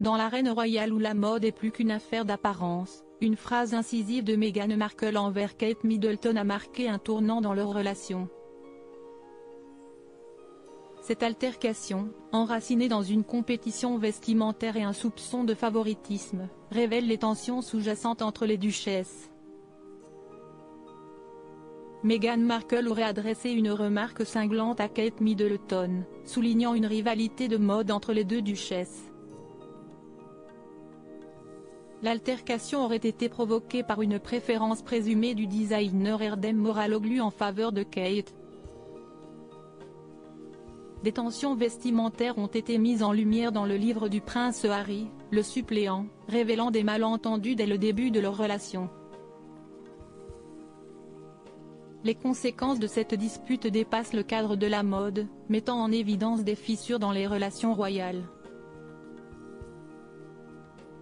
Dans l'arène royale où la mode est plus qu'une affaire d'apparence, une phrase incisive de Meghan Markle envers Kate Middleton a marqué un tournant dans leur relation. Cette altercation, enracinée dans une compétition vestimentaire et un soupçon de favoritisme, révèle les tensions sous-jacentes entre les duchesses. Meghan Markle aurait adressé une remarque cinglante à Kate Middleton, soulignant une rivalité de mode entre les deux duchesses. L'altercation aurait été provoquée par une préférence présumée du designer Erdem Moraloglu en faveur de Kate. Des tensions vestimentaires ont été mises en lumière dans le livre du prince Harry, Le suppléant, révélant des malentendus dès le début de leur relation. Les conséquences de cette dispute dépassent le cadre de la mode, mettant en évidence des fissures dans les relations royales.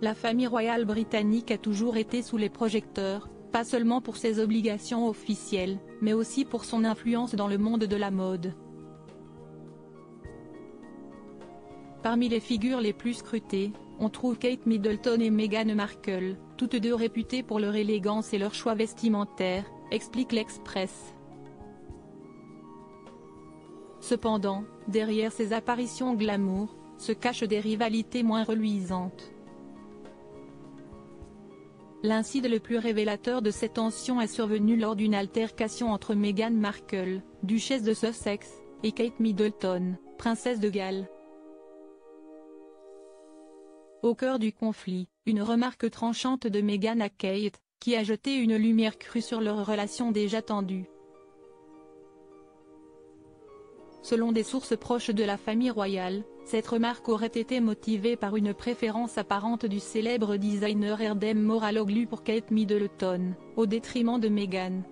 La famille royale britannique a toujours été sous les projecteurs, pas seulement pour ses obligations officielles, mais aussi pour son influence dans le monde de la mode. Parmi les figures les plus scrutées, on trouve Kate Middleton et Meghan Markle, toutes deux réputées pour leur élégance et leur choix vestimentaire, explique l'Express. Cependant, derrière ces apparitions glamour, se cachent des rivalités moins reluisantes. L'incident le plus révélateur de ces tensions est survenu lors d'une altercation entre Meghan Markle, duchesse de Sussex, et Kate Middleton, princesse de Galles. Au cœur du conflit, une remarque tranchante de Meghan à Kate, qui a jeté une lumière crue sur leur relation déjà tendue. Selon des sources proches de la famille royale, cette remarque aurait été motivée par une préférence apparente du célèbre designer Erdem Moraloglu pour Kate Middleton, au détriment de Meghan.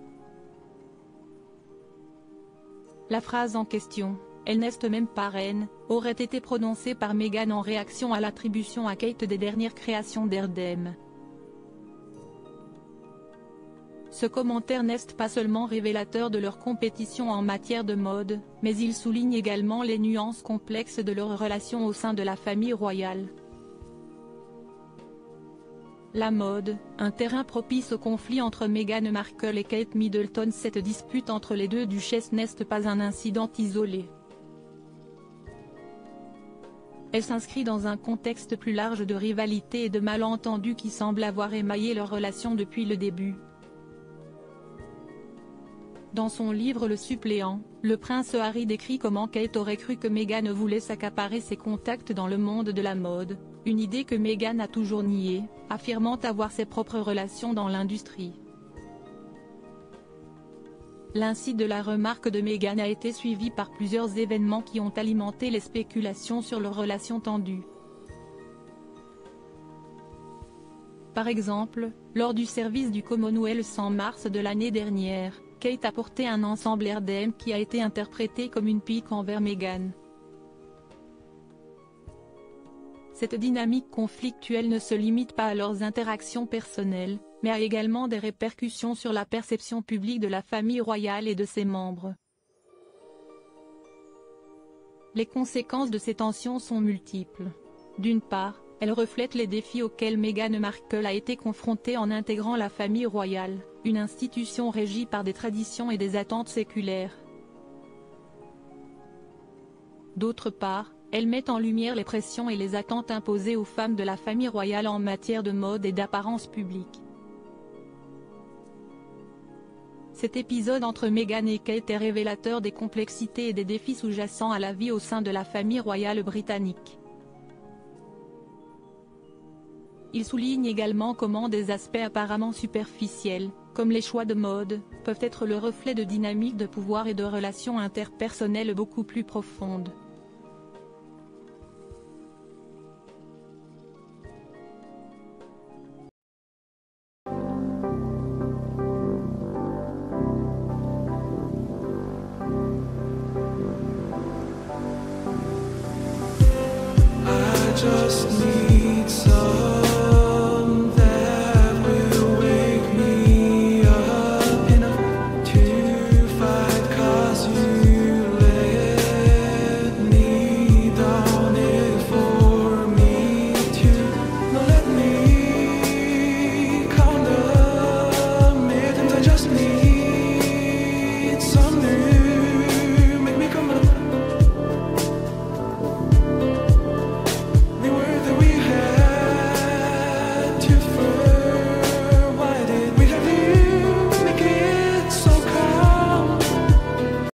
La phrase en question, « Elle n'est même pas reine », aurait été prononcée par Meghan en réaction à l'attribution à Kate des dernières créations d'Erdem. Ce commentaire n'est pas seulement révélateur de leur compétition en matière de mode, mais il souligne également les nuances complexes de leur relation au sein de la famille royale. La mode, un terrain propice au conflit entre Meghan Markle et Kate Middleton. Cette dispute entre les deux duchesses n'est pas un incident isolé. Elle s'inscrit dans un contexte plus large de rivalité et de malentendus qui semble avoir émaillé leur relation depuis le début. Dans son livre Le suppléant, le prince Harry décrit comment Kate aurait cru que Meghan voulait s'accaparer ses contacts dans le monde de la mode, une idée que Meghan a toujours niée, affirmant avoir ses propres relations dans l'industrie. L'incite de la remarque de Meghan a été suivi par plusieurs événements qui ont alimenté les spéculations sur leur relation tendue. Par exemple, lors du service du Commonwealth en mars de l'année dernière, Kate a porté un ensemble Erdem qui a été interprété comme une pique envers Meghan. Cette dynamique conflictuelle ne se limite pas à leurs interactions personnelles, mais a également des répercussions sur la perception publique de la famille royale et de ses membres. Les conséquences de ces tensions sont multiples. D'une part, elles reflètent les défis auxquels Meghan Markle a été confrontée en intégrant la famille royale, une institution régie par des traditions et des attentes séculaires. D'autre part, elles mettent en lumière les pressions et les attentes imposées aux femmes de la famille royale en matière de mode et d'apparence publique. Cet épisode entre Meghan et Kate est révélateur des complexités et des défis sous-jacents à la vie au sein de la famille royale britannique. Il souligne également comment des aspects apparemment superficiels, comme les choix de mode, peuvent être le reflet de dynamiques de pouvoir et de relations interpersonnelles beaucoup plus profondes.